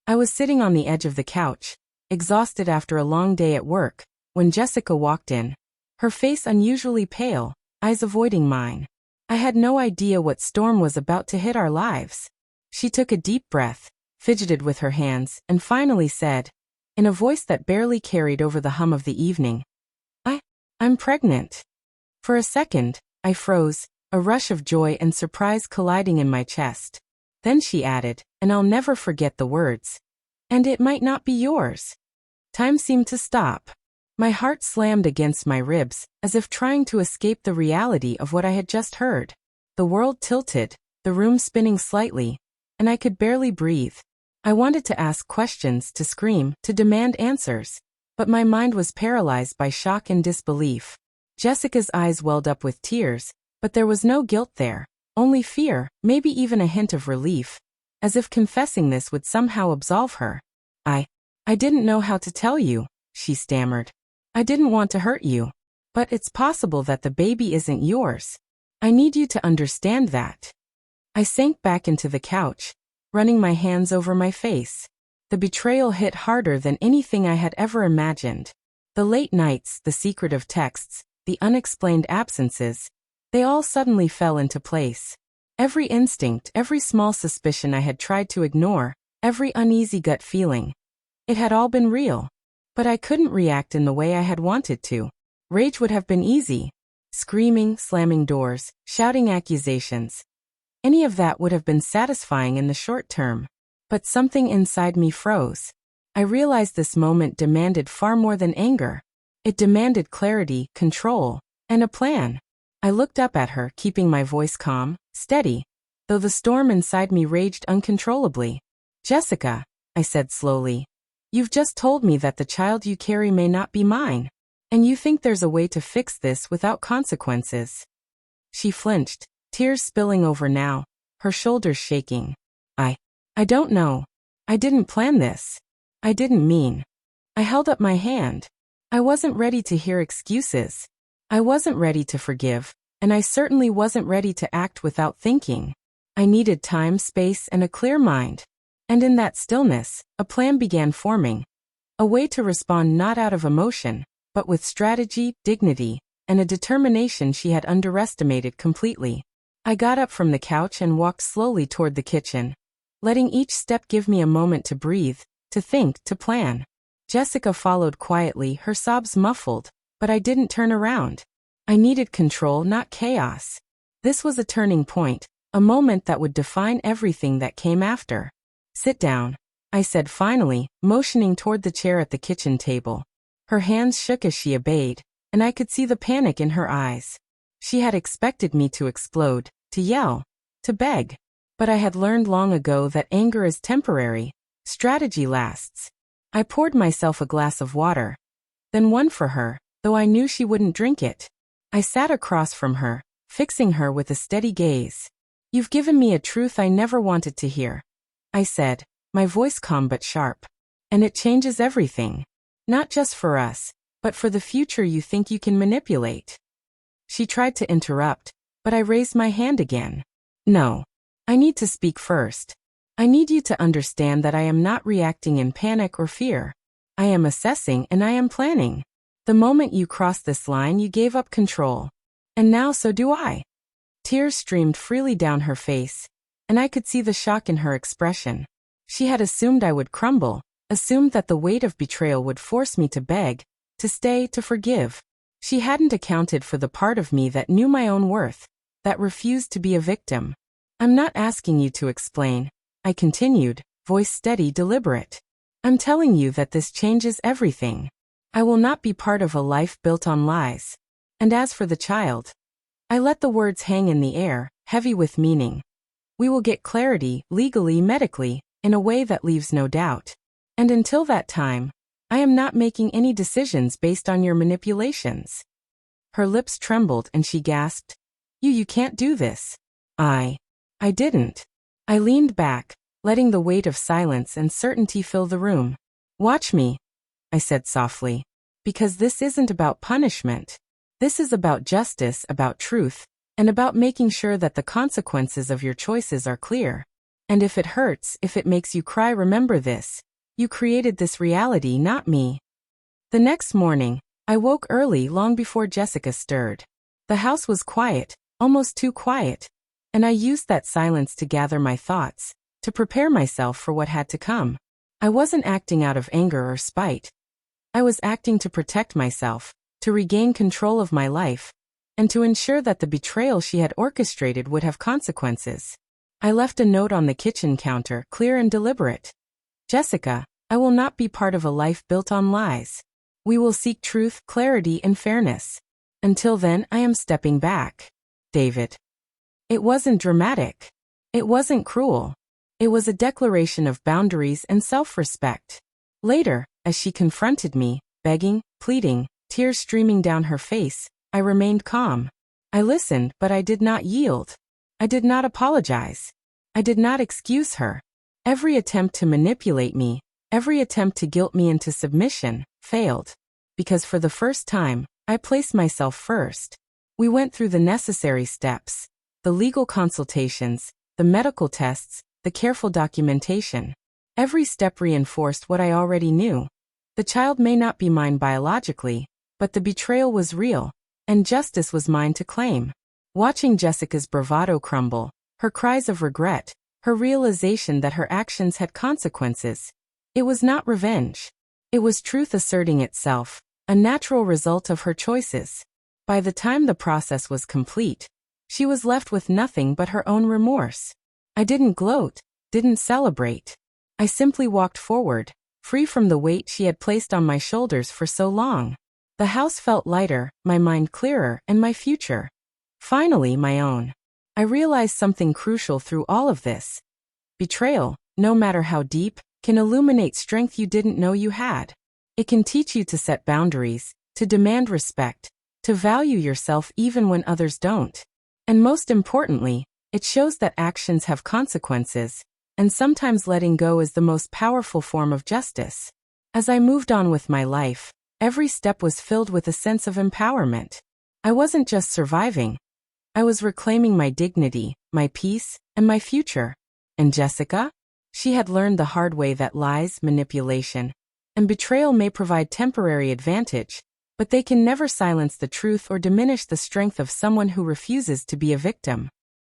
I was sitting on the edge of the couch, exhausted after a long day at work, when Jessica walked in. Her face unusually pale, eyes avoiding mine. I had no idea what storm was about to hit our lives. She took a deep breath, fidgeted with her hands, and finally said, in a voice that barely carried over the hum of the evening, I'm pregnant. For a second, I froze, a rush of joy and surprise colliding in my chest. Then she added, and I'll never forget the words, and it might not be yours. Time seemed to stop. My heart slammed against my ribs, as if trying to escape the reality of what I had just heard. The world tilted, the room spinning slightly, and I could barely breathe. I wanted to ask questions, to scream, to demand answers, but my mind was paralyzed by shock and disbelief. Jessica's eyes welled up with tears, but there was no guilt there, only fear, maybe even a hint of relief, as if confessing this would somehow absolve her. I didn't know how to tell you, she stammered. I didn't want to hurt you. But it's possible that the baby isn't yours. I need you to understand that. I sank back into the couch, running my hands over my face. The betrayal hit harder than anything I had ever imagined. The late nights, the secretive texts, the unexplained absences, they all suddenly fell into place. Every instinct, every small suspicion I had tried to ignore, every uneasy gut feeling. It had all been real. But I couldn't react in the way I had wanted to. Rage would have been easy. Screaming, slamming doors, shouting accusations. Any of that would have been satisfying in the short term. But something inside me froze. I realized this moment demanded far more than anger. It demanded clarity, control, and a plan. I looked up at her, keeping my voice calm, steady, though the storm inside me raged uncontrollably. Jessica, I said slowly, you've just told me that the child you carry may not be mine, and you think there's a way to fix this without consequences. She flinched, tears spilling over now, her shoulders shaking. I don't know. I didn't plan this. I didn't mean. I held up my hand. I wasn't ready to hear excuses. I wasn't ready to forgive, and I certainly wasn't ready to act without thinking. I needed time, space, and a clear mind. And in that stillness, a plan began forming. A way to respond not out of emotion, but with strategy, dignity, and a determination she had underestimated completely. I got up from the couch and walked slowly toward the kitchen, letting each step give me a moment to breathe, to think, to plan. Jessica followed quietly, her sobs muffled, but I didn't turn around. I needed control, not chaos. This was a turning point, a moment that would define everything that came after. Sit down, I said finally, motioning toward the chair at the kitchen table. Her hands shook as she obeyed, and I could see the panic in her eyes. She had expected me to explode, to yell, to beg. But I had learned long ago that anger is temporary, strategy lasts. I poured myself a glass of water, then one for her, though I knew she wouldn't drink it. I sat across from her, fixing her with a steady gaze. You've given me a truth I never wanted to hear, I said, my voice calm but sharp. And it changes everything. Not just for us, but for the future you think you can manipulate. She tried to interrupt, but I raised my hand again. No. I need to speak first. I need you to understand that I am not reacting in panic or fear. I am assessing and I am planning. The moment you crossed this line, you gave up control. And now so do I. Tears streamed freely down her face, and I could see the shock in her expression. She had assumed I would crumble, assumed that the weight of betrayal would force me to beg, to stay, to forgive. She hadn't accounted for the part of me that knew my own worth, that refused to be a victim. I'm not asking you to explain, I continued, voice steady, deliberate. I'm telling you that this changes everything. I will not be part of a life built on lies. And as for the child, I let the words hang in the air, heavy with meaning. We will get clarity, legally, medically, in a way that leaves no doubt. And until that time, I am not making any decisions based on your manipulations. Her lips trembled and she gasped, You can't do this. I didn't. I leaned back, letting the weight of silence and certainty fill the room. Watch me, I said softly, because this isn't about punishment. This is about justice, about truth, and about making sure that the consequences of your choices are clear. And if it hurts, if it makes you cry, remember this. You created this reality, not me. The next morning, I woke early, long before Jessica stirred. The house was quiet, almost too quiet, and I used that silence to gather my thoughts, to prepare myself for what had to come. I wasn't acting out of anger or spite. I was acting to protect myself, to regain control of my life, and to ensure that the betrayal she had orchestrated would have consequences. I left a note on the kitchen counter, clear and deliberate. Jessica, I will not be part of a life built on lies. We will seek truth, clarity, and fairness. Until then, I am stepping back. David. It wasn't dramatic. It wasn't cruel. It was a declaration of boundaries and self-respect. Later, as she confronted me, begging, pleading, tears streaming down her face, I remained calm. I listened, but I did not yield. I did not apologize. I did not excuse her. Every attempt to manipulate me, every attempt to guilt me into submission, failed. Because for the first time, I placed myself first. We went through the necessary steps, the legal consultations, the medical tests, the careful documentation. Every step reinforced what I already knew. The child may not be mine biologically, but the betrayal was real, and justice was mine to claim. Watching Jessica's bravado crumble, her cries of regret, her realization that her actions had consequences, it was not revenge. It was truth asserting itself, a natural result of her choices. By the time the process was complete, she was left with nothing but her own remorse. I didn't gloat, didn't celebrate. I simply walked forward, free from the weight she had placed on my shoulders for so long. The house felt lighter, my mind clearer, and my future, finally, my own. I realized something crucial through all of this. Betrayal, no matter how deep, can illuminate strength you didn't know you had. It can teach you to set boundaries, to demand respect, to value yourself even when others don't. And most importantly, it shows that actions have consequences, and sometimes letting go is the most powerful form of justice. As I moved on with my life, every step was filled with a sense of empowerment. I wasn't just surviving. I was reclaiming my dignity, my peace, and my future. And Jessica? She had learned the hard way that lies, manipulation, and betrayal may provide temporary advantage, but they can never silence the truth or diminish the strength of someone who refuses to be a victim.